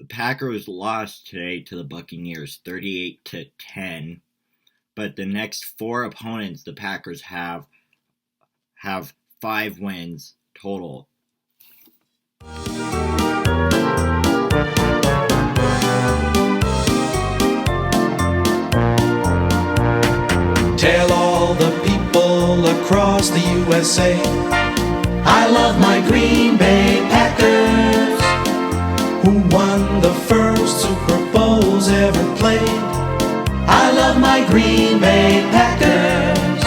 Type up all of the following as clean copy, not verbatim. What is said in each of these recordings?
The Packers lost today to the Buccaneers 38-10, but the next four opponents the Packers have 5 wins total. Tell all the people across the USA, I love my Green Bay Packers, who won the first Super Bowls ever played. I love my Green Bay Packers.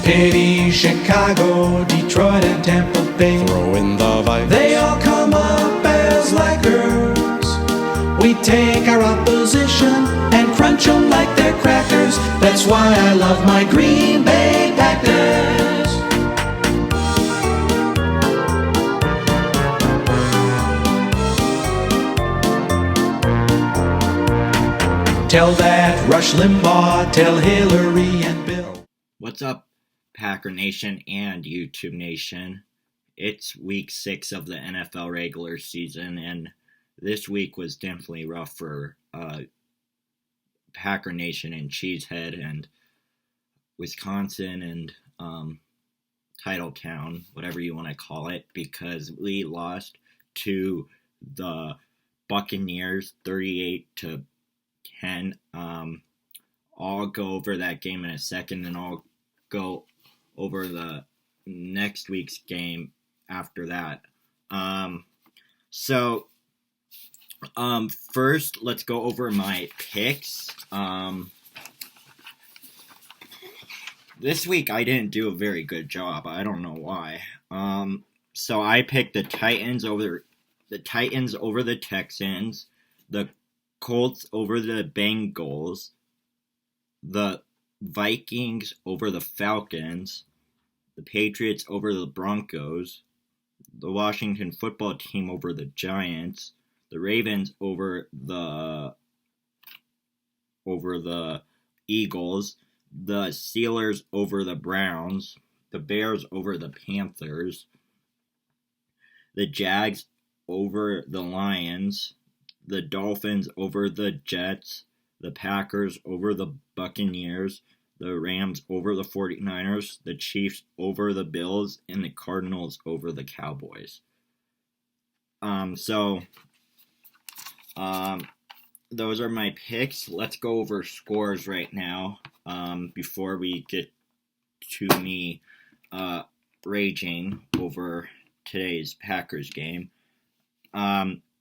Pity Chicago, Detroit, and Tampa Bay. Throw in the Vikings. They all come up as laggards. We take our opposition and crunch them like they're crackers. That's why I love my Green Bay Packers. Tell that Rush Limbaugh, tell Hillary and Bill. What's up, Packer Nation and YouTube Nation? It's week 6 of the NFL regular season, and this week was definitely rough for Packer Nation and Cheesehead and Wisconsin and Titletown, whatever you want to call it, because we lost to the Buccaneers 38-10. I'll go over that game in a second, and I'll go over the next week's game after that. First, let's go over my picks. This week I didn't do a very good job. I don't know why. So I picked the Titans over the Texans, the Colts over the Bengals, the Vikings over the Falcons, the Patriots over the Broncos, the Washington football team over the Giants, the Ravens over the Eagles, the Steelers over the Browns, the Bears over the Panthers, the Jags over the Lions, the Dolphins over the Jets, the Packers over the Buccaneers, the Rams over the 49ers, the Chiefs over the Bills, and the Cardinals over the Cowboys. Those are my picks. Let's go over scores right now, before we get to me raging over today's Packers game.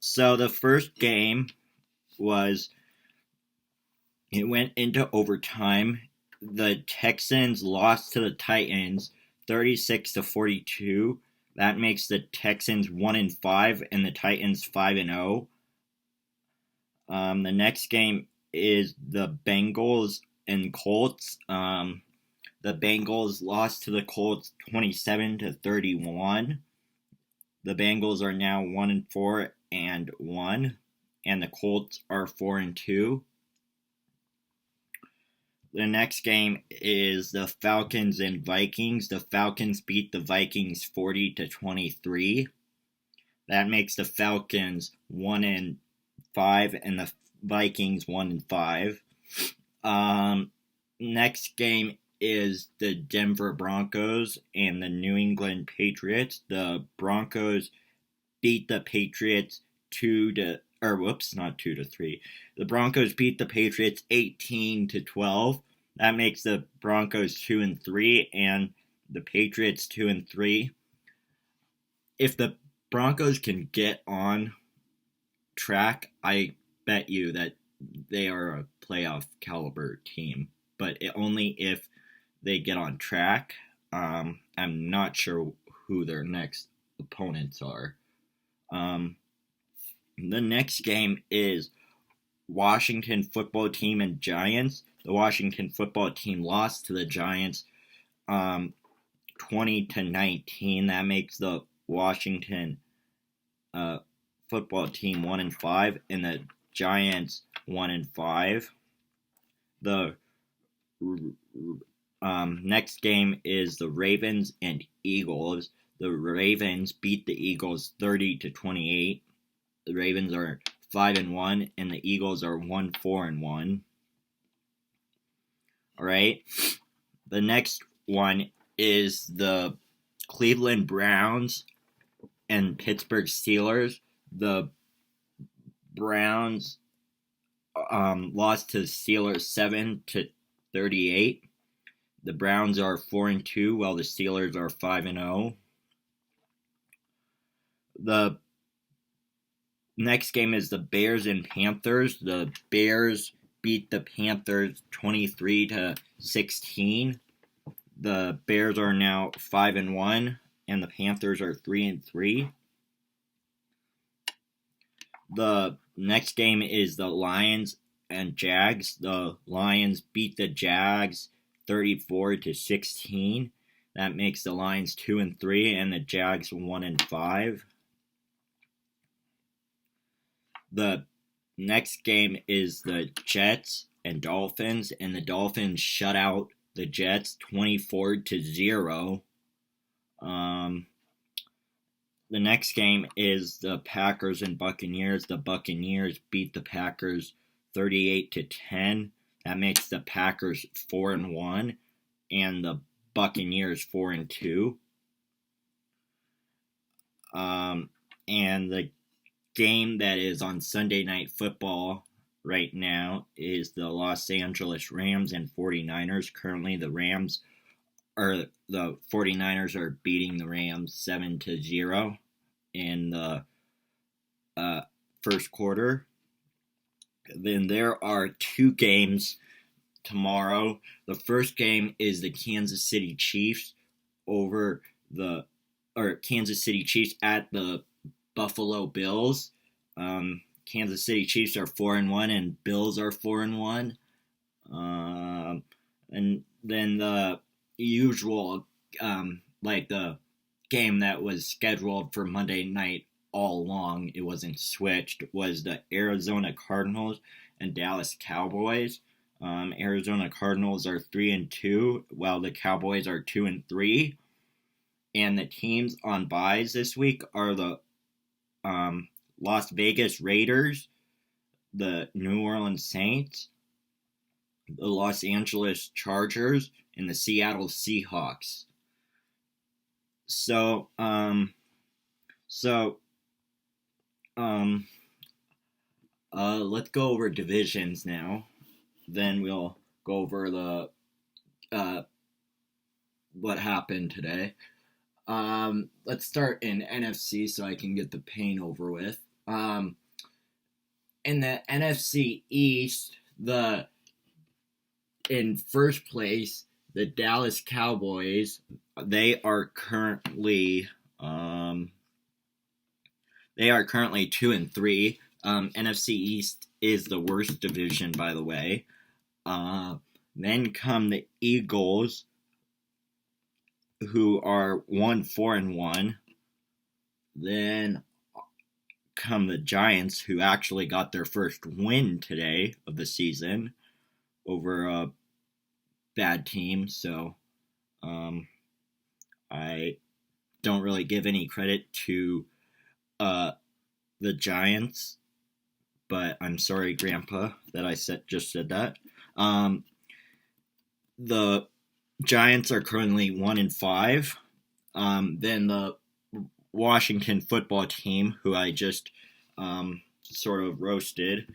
So the first game it went into overtime. The Texans lost to the Titans 36-42. That makes the Texans 1-5 and the Titans 5-0. The next game is the Bengals and Colts. The Bengals lost to the Colts 27-31. The Bengals are now 1-4 and 1, and the Colts are 4-2. The next game is the Falcons and Vikings. The Falcons beat the Vikings 40-23. That makes the Falcons 1-5 and the Vikings 1-5. Next game is the Denver Broncos and the New England Patriots. The Broncos beat the Patriots 2-3. The Broncos beat the Patriots 18-12. That makes the Broncos 2-3 and the Patriots 2-3. If the Broncos can get on track, I bet you that they are a playoff caliber team. But only if they get on track. I'm not sure who their next opponents are. The next game is Washington football team and Giants. The Washington football team lost to the Giants 20-19. That makes the Washington football team 1-5 and the Giants 1-5. The next game is the Ravens and Eagles. The Ravens beat the Eagles 30-28. The Ravens are 5-1, and the Eagles are 1-4-1. All right. The next one is the Cleveland Browns and Pittsburgh Steelers. The Browns lost to the Steelers 7-38. The Browns are 4-2, while the Steelers are 5-0. The next game is the Bears and Panthers. The Bears beat the Panthers 23-16. The Bears are now 5-1, and the Panthers are 3-3. The next game is the Lions and Jags. The Lions beat the Jags 34-16. That makes the Lions 2-3 and the Jags 1-5. The next game is the Jets and Dolphins, and the Dolphins shut out the Jets 24-0. The next game is the Packers and Buccaneers. The Buccaneers beat the Packers 38-10. That makes the Packers 4-1 and the Buccaneers 4-2. And the game that is on Sunday Night Football right now is the Los Angeles Rams and 49ers. Currently, the 49ers are beating the Rams 7-0 in the first quarter. Then there are two games tomorrow. The first game is the Kansas City Chiefs Kansas City Chiefs at the Buffalo Bills. Kansas City Chiefs are 4-1 and Bills are 4-1. And then the usual, the game that was scheduled for Monday night all along, it wasn't switched, was the Arizona Cardinals and Dallas Cowboys. Arizona Cardinals are 3-2, while the Cowboys are 2-3. And the teams on byes this week are the Las Vegas Raiders, the New Orleans Saints, the Los Angeles Chargers, and the Seattle Seahawks. Let's go over divisions now. Then we'll go over the what happened today. Let's start in NFC so I can get the pain over with. In the NFC East, in first place, the Dallas Cowboys, they are currently 2-3. NFC East is the worst division, by the way. Then come the Eagles, who are 1-4-1. Then come the Giants, who actually got their first win today of the season over a bad team. So I don't really give any credit to the Giants, but I'm sorry, Grandpa, that I just said that. The Giants are currently 1-5. Then the Washington football team, who I just sort of roasted,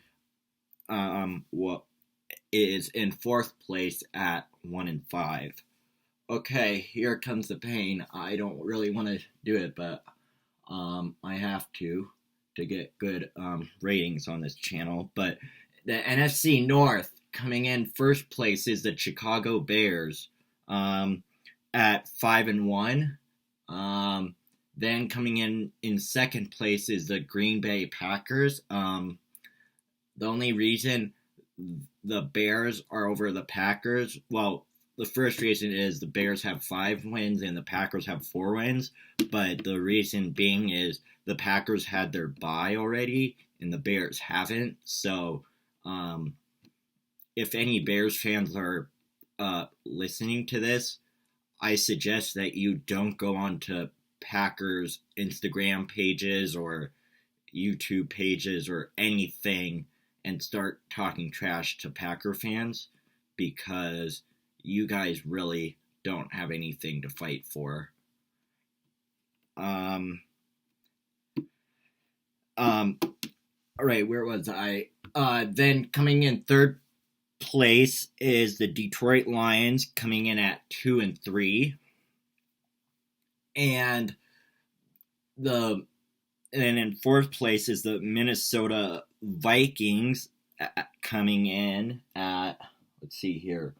is in fourth place at 1-5. Okay, here comes the pain. I don't really want to do it, but I have to get good ratings on this channel. But the NFC North, coming in first place, is the Chicago Bears at 5-1. Then coming in second place is the Green Bay Packers. The only reason the Bears are over the Packers, well, the first reason is the Bears have 5 wins and the Packers have 4 wins. But the reason being is the Packers had their bye already and the Bears haven't. So if any Bears fans are listening to this, I suggest that you don't go on to Packers Instagram pages or YouTube pages or anything and start talking trash to Packer fans because you guys really don't have anything to fight for. All right, where was I? Then coming in third place is the Detroit Lions, coming in at 2-3, and then in fourth place is the Minnesota Vikings, coming in at, let's see here,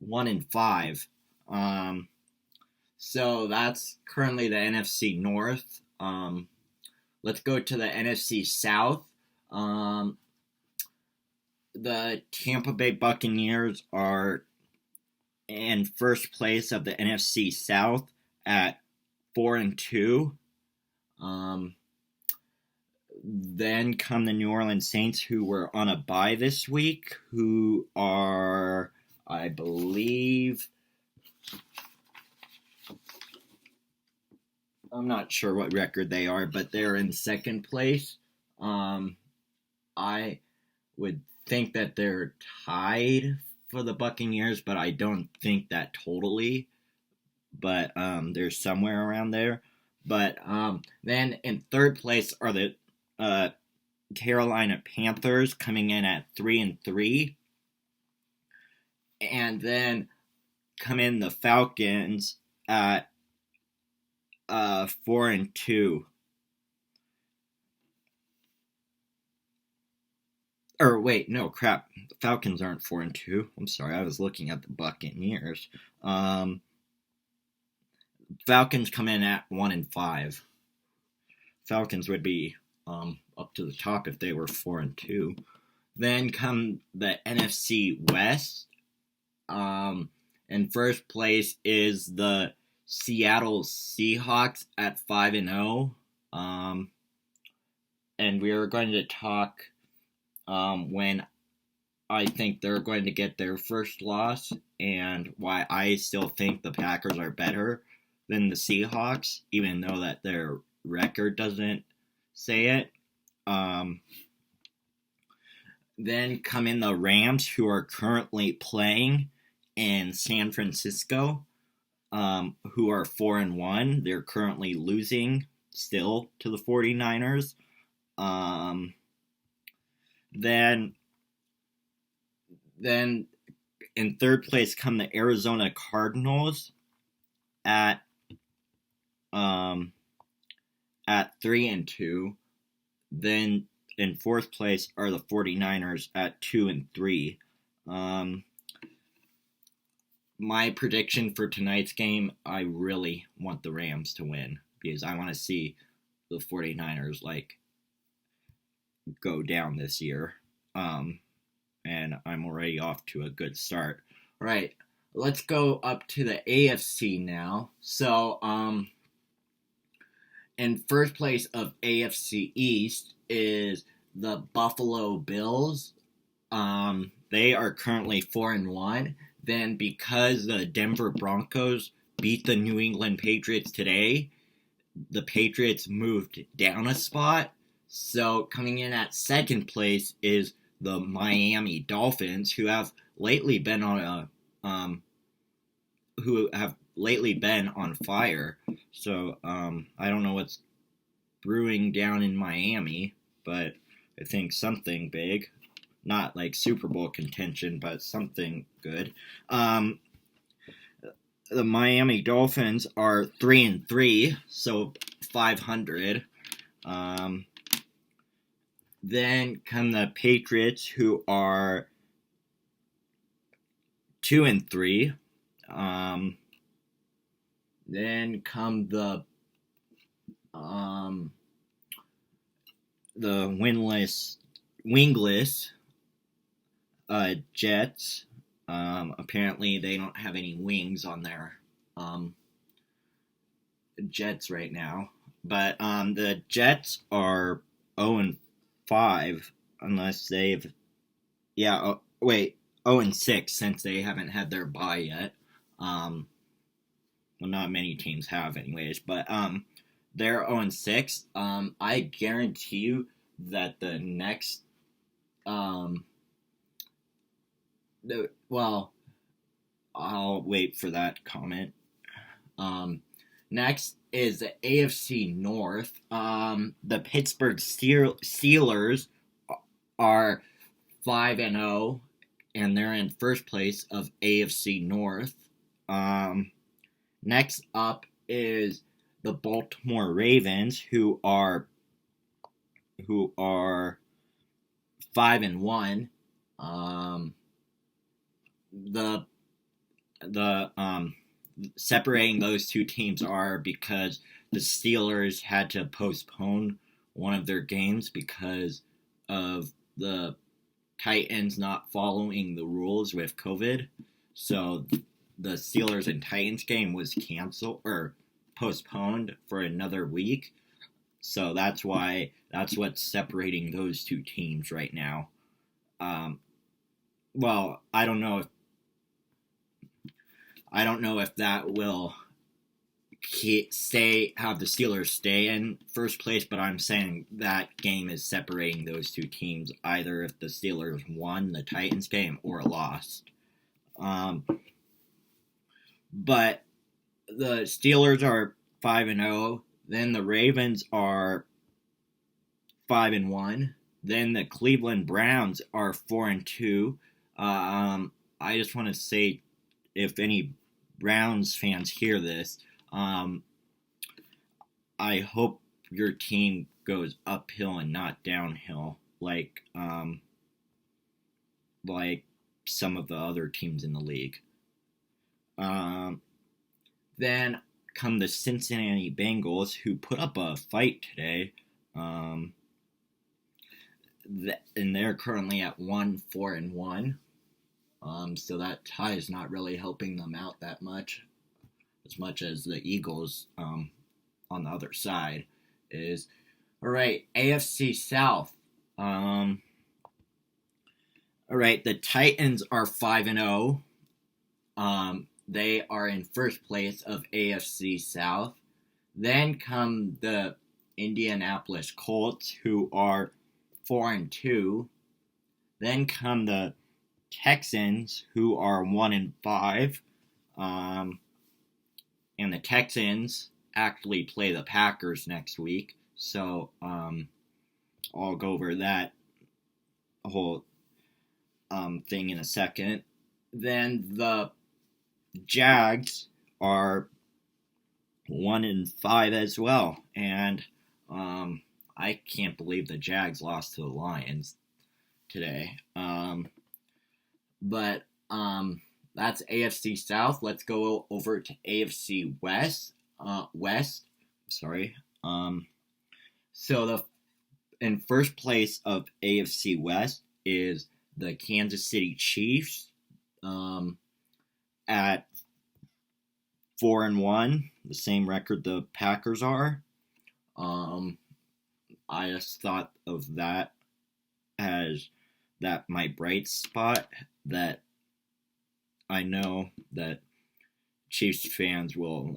1-5. So that's currently the NFC North. Let's go to the NFC South. The Tampa Bay Buccaneers are in first place of the NFC South at 4-2. Then come the New Orleans Saints, who were on a bye this week, who are, I believe, I'm not sure what record they are, but they're in second place. I would think that they're tied for the Buccaneers, but I don't think that totally. But they're somewhere around there. But then in third place are the Carolina Panthers, coming in at 3-3. And then come in the Falcons at 4-2. Or wait, no, crap. The Falcons aren't 4-2. I'm sorry, I was looking at the Buccaneers. Falcons come in at 1-5. Falcons would be up to the top if they were 4-2. Then come the NFC West. In first place is the Seattle Seahawks at 5-0. And we are going to talk when I think they're going to get their first loss and why I still think the Packers are better than the Seahawks, even though that their record doesn't say it. Then come in the Rams, who are currently playing in San Francisco, who are 4-1. They're currently losing still to the 49ers. Then in third place come the Arizona Cardinals at 3-2. Then in fourth place are the 49ers at 2-3. My prediction for tonight's game, I really want the Rams to win because I want to see the 49ers go down this year. And I'm already off to a good start. All right, let's go up to the AFC now. So, in first place of AFC East is the Buffalo Bills. They are currently 4-1. Then because the Denver Broncos beat the New England Patriots today, the Patriots moved down a spot. So coming in at second place is the Miami Dolphins, who have lately been on fire. So I don't know what's brewing down in Miami, but I think something big. Not like Super Bowl contention, but something good. The Miami Dolphins are 3-3, so 500. Then come the Patriots, who are 2-3. Then come the wingless Jets. Apparently they don't have any wings on their Jets right now. But the Jets are 0-5 unless they've 0-6 since they haven't had their bye yet. Well, not many teams have anyways, but they're 0-6. I guarantee you that the next well, I'll wait for that comment. Next is the AFC North. The Pittsburgh Steelers are 5-0, and they're in first place of AFC North. Next up is the Baltimore Ravens, who are 5-1. The separating those two teams are because the Steelers had to postpone one of their games because of the Titans not following the rules with COVID. So the Steelers and Titans game was canceled or postponed for another week. So that's what's separating those two teams right now. Well, I don't know if that will have the Steelers stay in first place, but I'm saying that game is separating those two teams, either if the Steelers won the Titans game or lost. But the Steelers are 5-0, then the Ravens are 5-1, then the Cleveland Browns are 4-2. I just want to say, if any Browns fans hear this, I hope your team goes uphill and not downhill, like some of the other teams in the league. Then come the Cincinnati Bengals, who put up a fight today, and they're currently at 4-1. So that tie is not really helping them out that much, as much as the Eagles on the other side is. All right, AFC South. All right, the Titans are 5-0. They are in first place of AFC South. Then come the Indianapolis Colts, who are 4-2. Then come the Texans, who are 1-5. And the Texans actually play the Packers next week. So I'll go over that whole thing in a second. Then the Jags are 1-5 as well, and I can't believe the Jags lost to the Lions today. But that's AFC South. Let's go over to AFC West. So in first place of AFC West is the Kansas City Chiefs. At 4-1, the same record the Packers are. I just thought of that as my bright spot, that I know that Chiefs fans will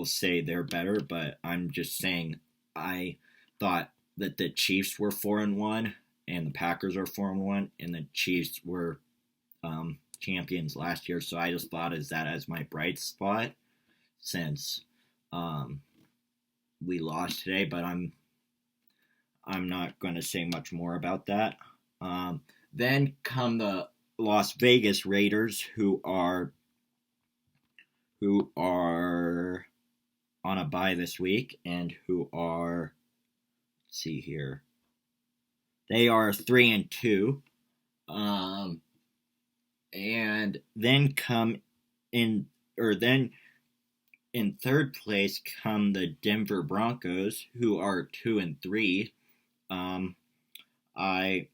say they're better, but I'm just saying I thought that the Chiefs were 4-1 and the Packers are 4-1, and the Chiefs were champions last year, so I just thought as my bright spot since we lost today, but I'm not going to say much more about that. Then come the Las Vegas Raiders, who are on a bye this week, and who are, let's see here, they are 3-2. And then in third place come the Denver Broncos, who are 2-3. I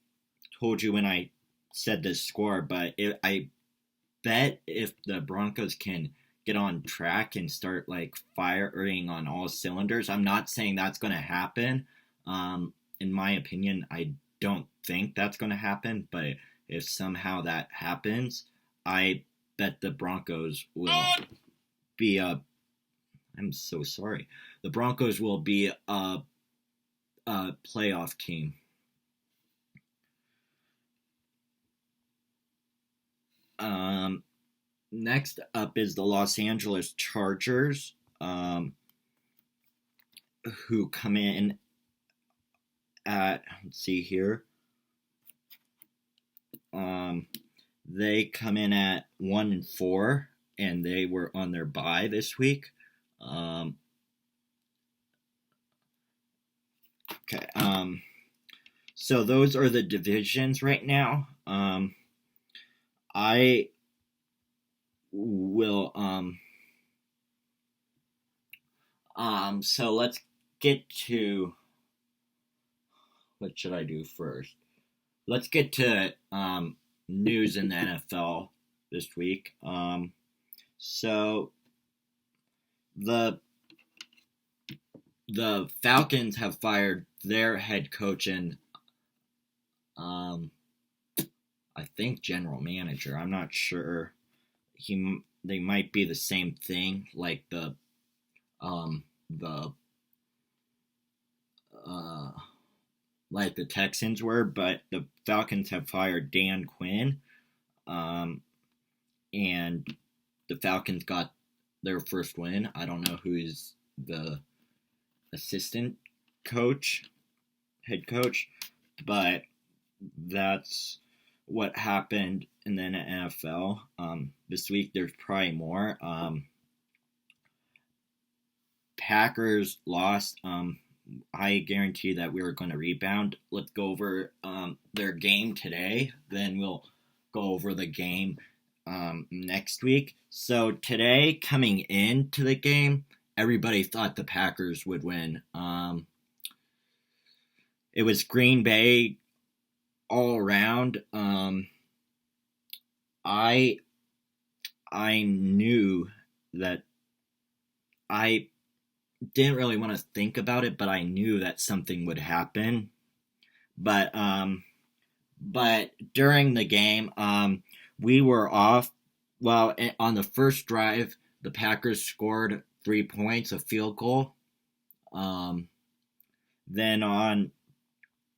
told you when I said this score, but I bet if the Broncos can get on track and start firing on all cylinders, I'm not saying that's going to happen. In my opinion, I don't think that's going to happen, but if somehow that happens, I bet the Broncos will be I'm so sorry. the Broncos will be a playoff team. Next up is the Los Angeles Chargers, who come in at, let's see here, they come in at 1-4, and they were on their bye this week. Okay. So those are the divisions right now. I will. So let's get to. What should I do first? Let's get to news in the NFL this week. So the Falcons have fired their head coach and I think general manager. I'm not sure. They might be the same thing, like the like the Texans were, but the Falcons have fired Dan Quinn, and the Falcons got their first win. I don't know who is the assistant coach, head coach, but that's what happened in the NFL. This week there's probably more. Packers lost. I guarantee that we were going to rebound. Let's go over their game today. Then we'll go over the game next week. So today, coming into the game, everybody thought the Packers would win. It was Green Bay all around. I knew that I didn't really want to think about it, but I knew that something would happen. But during the game, we were off. Well, on the first drive, the Packers scored 3 points, a field goal. Then on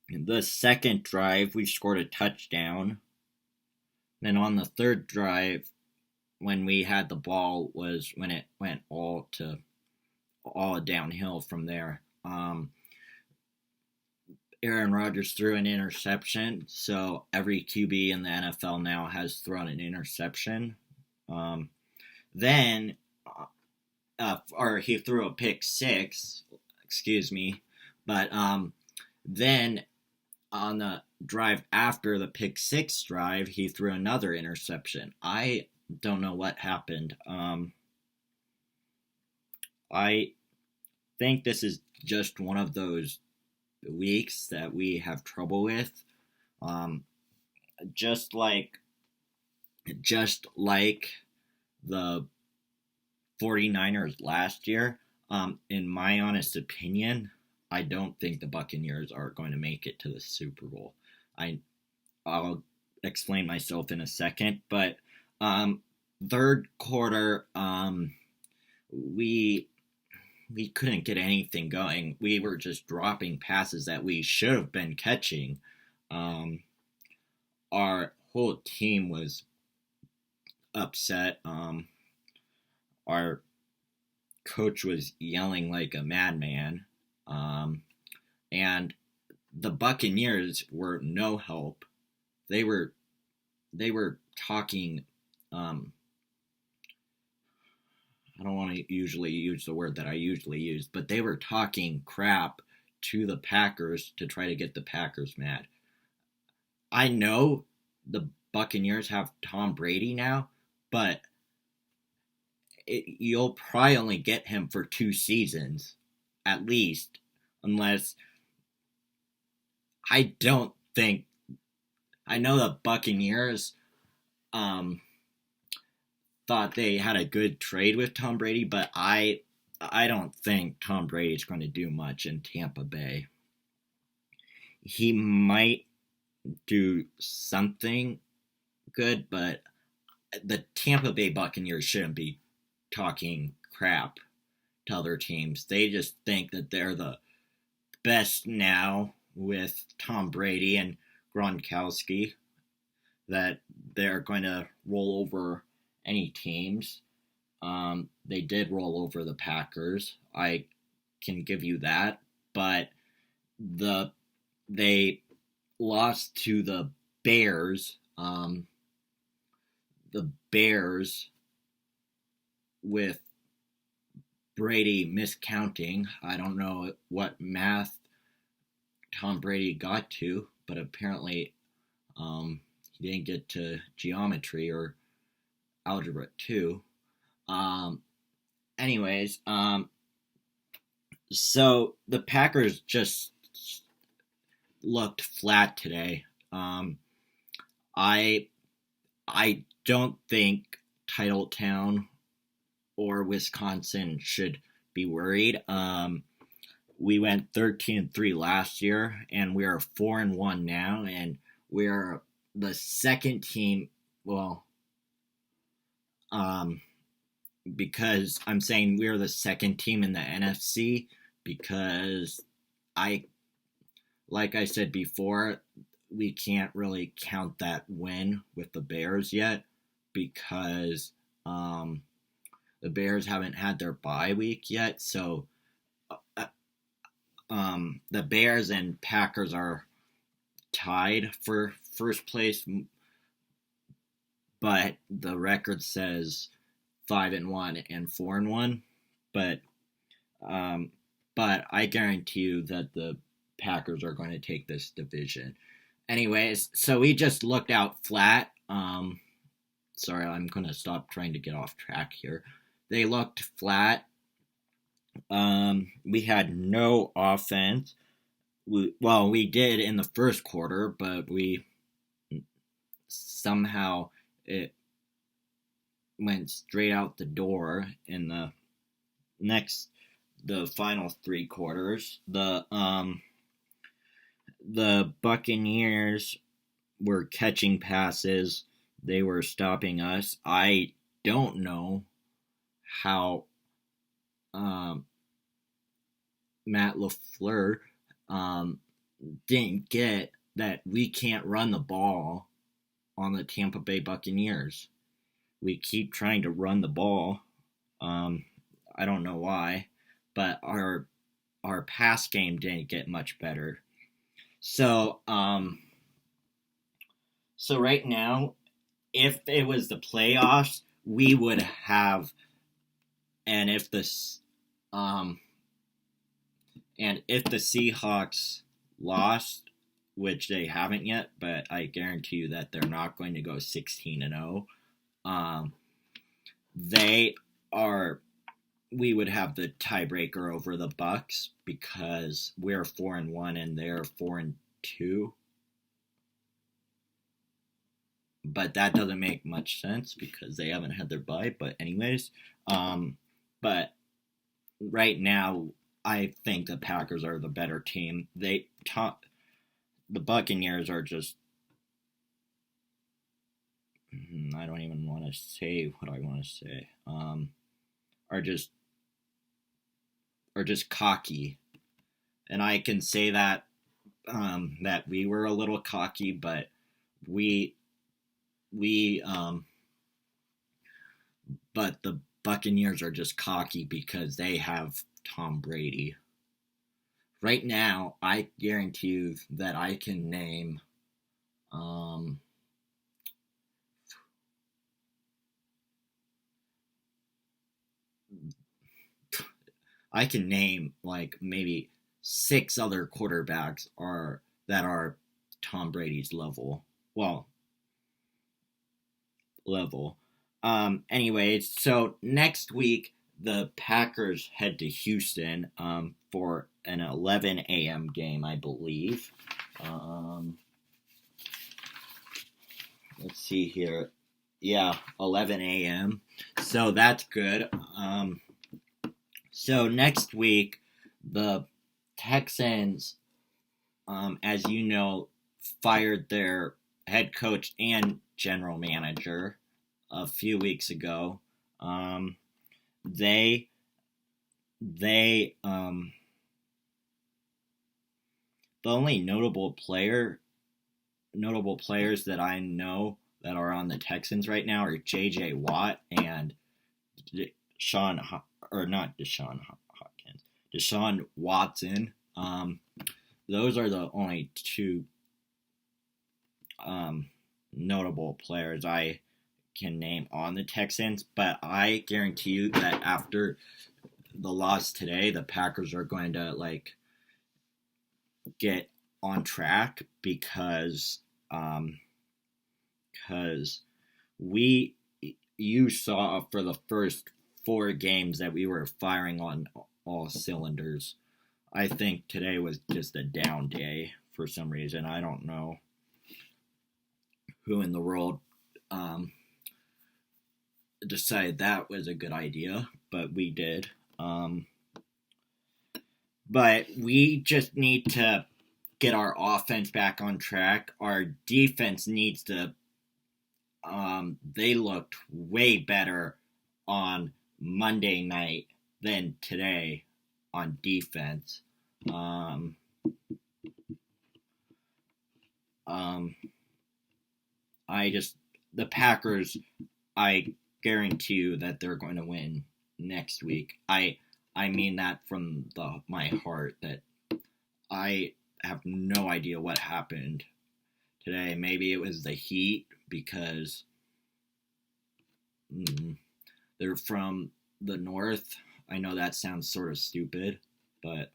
the second drive, we scored a touchdown. Then on the third drive, when we had the ball, was when it went all downhill from there. Aaron Rodgers threw an interception, so every QB in the NFL now has thrown an interception. Then he threw a pick six, excuse me, but then on the drive after the pick six drive, he threw another interception. I don't know what happened. I think this is just one of those weeks that we have trouble with. Just like the 49ers last year, in my honest opinion, I don't think the Buccaneers are going to make it to the Super Bowl. I'll explain myself in a second, but third quarter, we couldn't get anything going. We were just dropping passes that we should have been catching. Our whole team was upset. Our coach was yelling like a madman. And the Buccaneers were no help. They were talking, I don't want to usually use the word that I usually use, but they were talking crap to the Packers to try to get the Packers mad. I know the Buccaneers have Tom Brady now, but you'll probably only get him for 2 seasons, at least, unless I don't think. I know the Buccaneers thought they had a good trade with Tom Brady, but I don't think Tom Brady's going to do much in Tampa Bay. He might do something good, but the Tampa Bay Buccaneers shouldn't be talking crap to other teams. They just think that they're the best now with Tom Brady and Gronkowski, that they're going to roll over any teams. They did roll over the Packers. I can give you that, but they lost to the Bears. The Bears with Brady miscounting. I don't know what math Tom Brady got to, but apparently he didn't get to geometry or algebra 2. Anyways, so the Packers just looked flat today. I don't think Titletown or Wisconsin should be worried. We went 13-3 last year, and we are 4-1 now, and we are the second team. Well, because I'm saying we're the second team in the NFC, because like I said before, we can't really count that win with the Bears yet, because the Bears haven't had their bye week yet. So the Bears and Packers are tied for first place, but the record says 5-1 and 4-1. But I guarantee you that the Packers are going to take this division. Anyways, so we just looked out flat. Sorry, I'm going to stop trying to get off track here. They looked flat. We had no offense. We did in the first quarter, but somehow it went straight out the door in the final 3 quarters. The Buccaneers were catching passes. They were stopping us. I don't know how Matt LaFleur didn't get that we can't run the ball on the Tampa Bay Buccaneers. We keep trying to run the ball. I don't know why, but our pass game didn't get much better. So right now, if it was the playoffs, we would have, and if the Seahawks lost, which they haven't yet, but I guarantee you that they're not going to go 16-0. We would have the tiebreaker over the Bucs, because we're 4-1 and they're 4-2. But that doesn't make much sense because they haven't had their bye. But anyways, but right now I think the Packers are the better team. The Buccaneers are just, I don't even want to say what I want to say. Are just cocky, and I can say that that we were a little cocky, but but the Buccaneers are just cocky because they have Tom Brady. Right now, I guarantee you that I can name like maybe 6 other quarterbacks that are Tom Brady's level. Well, level. Anyways, so next week the Packers head to Houston for an 11 a.m. game, I believe. Let's see here. Yeah, 11 a.m. So that's good. So next week, the Texans, as you know, fired their head coach and general manager a few weeks ago. they the only notable players that I know that are on the Texans right now are J.J. Watt and Deshaun, or not Deshaun Hopkins, Deshaun Watson. Those are the only two notable players I can name on the Texans. But I guarantee you that after the loss today, the Packers are going to get on track because you saw for the first 4 games that we were firing on all cylinders. I think today was just a down day for some reason. I don't know who in the world decided that was a good idea, but we did. But we just need to get our offense back on track. Our defense needs to. They looked way better on Monday night than today on defense. The Packers, I guarantee you that they're going to win next week. I mean that from my heart. That I have no idea what happened today. Maybe it was the heat because they're from the north. I know that sounds sort of stupid, but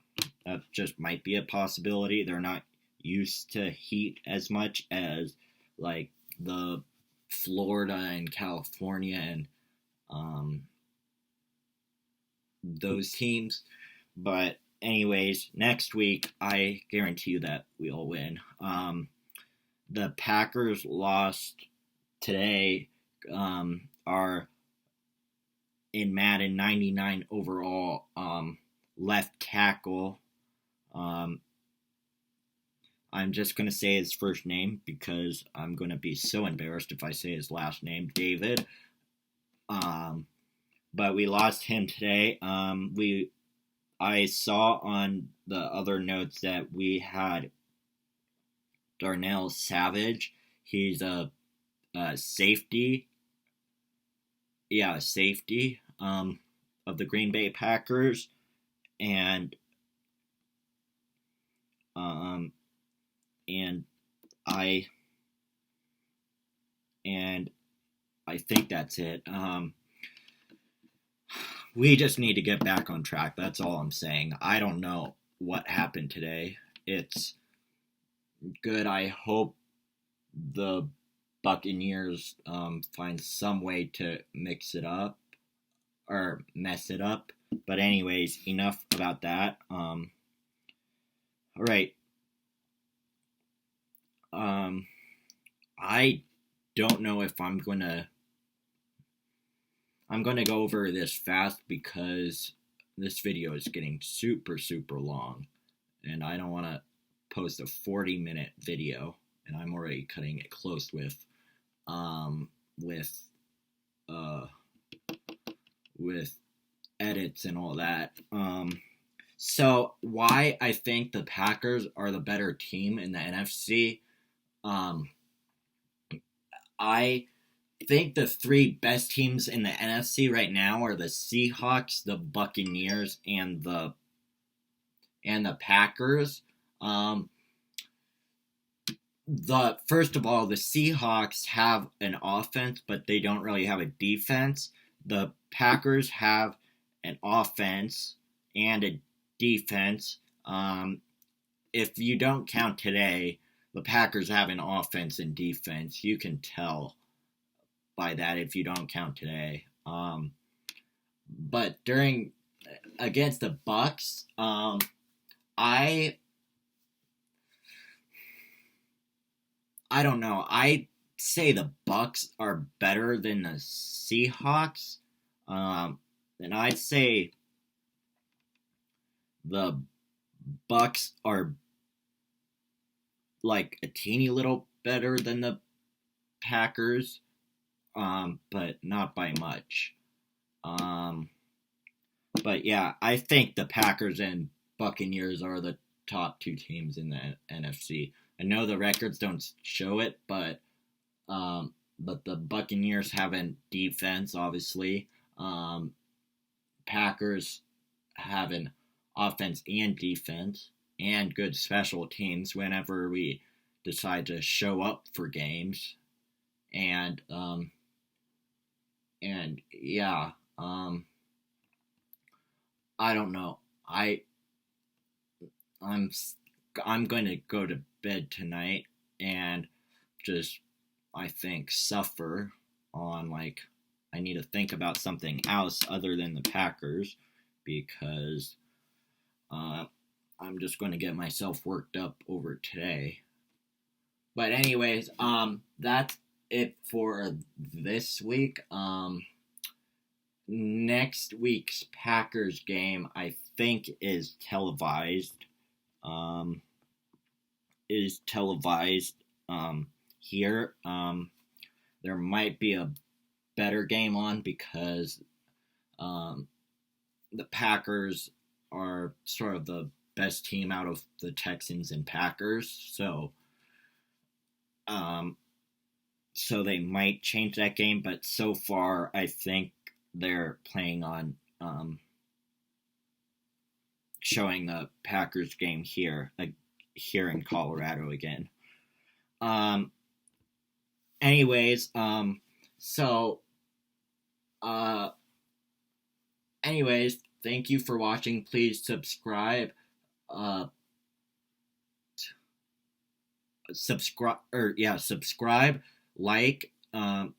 that just might be a possibility. They're not used to heat as much as the Florida and California and those teams. But anyways, next week I guarantee you that we'll win. The Packers lost today. Are in Madden 99 overall left tackle. I'm just going to say his first name because I'm going to be so embarrassed if I say his last name, David. But we lost him today. I saw on the other notes that we had Darnell Savage. He's a safety. Yeah, safety of the Green Bay Packers. And I think that's it. We just need to get back on track. That's all I'm saying. I don't know what happened today. It's good. I hope the Buccaneers find some way to mix it up or mess it up. But anyways, enough about that. All right. I don't know if I'm gonna go over this fast because this video is getting super long, and I don't want to post a 40-minute video, and I'm already cutting it close with edits and all that. So why I think the Packers are the better team in the NFC. I think the 3 best teams in the NFC right now are the Seahawks, the Buccaneers, and the Packers. First of all, the Seahawks have an offense, but they don't really have a defense. The Packers have an offense and a defense. If you don't count today, the Packers have an offense and defense. You can tell by that if you don't count today. But against the Bucs, I don't know. I say the Bucs are better than the Seahawks. And I'd say the Bucs are like a teeny little better than the Packers, but not by much. But yeah, I think the Packers and Buccaneers are the top two teams in the NFC. I know the records don't show it, but the Buccaneers have a defense, obviously. Packers have an offense and defense and good special teams whenever we decide to show up for games. And yeah, I don't know. I'm going to go to bed tonight and just, I think, suffer on, like, I need to think about something else other than the Packers, because I'm just going to get myself worked up over today. But anyways, that's it for this week. Next week's Packers game, I think, is televised. Here. There might be a better game on because the Packers are sort of the best team out of the Texans and Packers, so they might change that game. But so far, I think they're planning on showing the Packers game here in Colorado again. Anyways, thank you for watching. Please subscribe. Subscribe, like, turn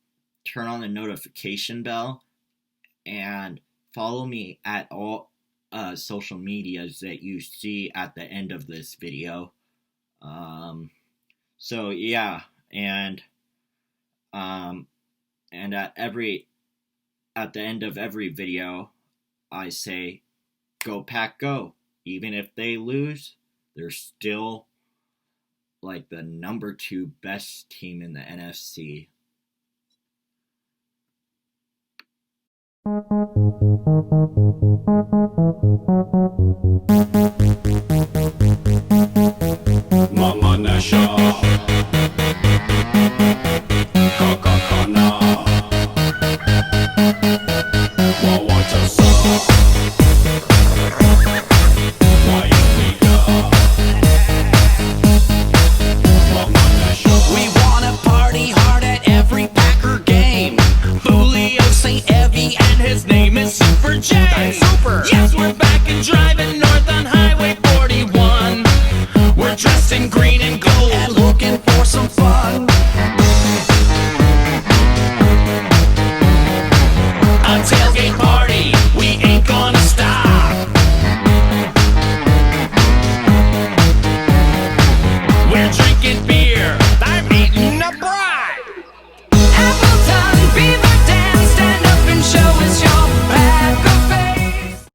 on the notification bell, and follow me at all social medias that you see at the end of this video. So yeah, and at the end of every video, I say, "Go Pack, go!" Even if they lose, they're still like the number 2 best team in the NFC. Mama Nasha, Kaka Kana, Wawatasa, Waipiga, Mama Nasha. We wanna party hard at every Packer game. Julio St. Evie and his name is Super J. Super. Yes, we're back and driving north on Highway 41. We're dressed in green and gold.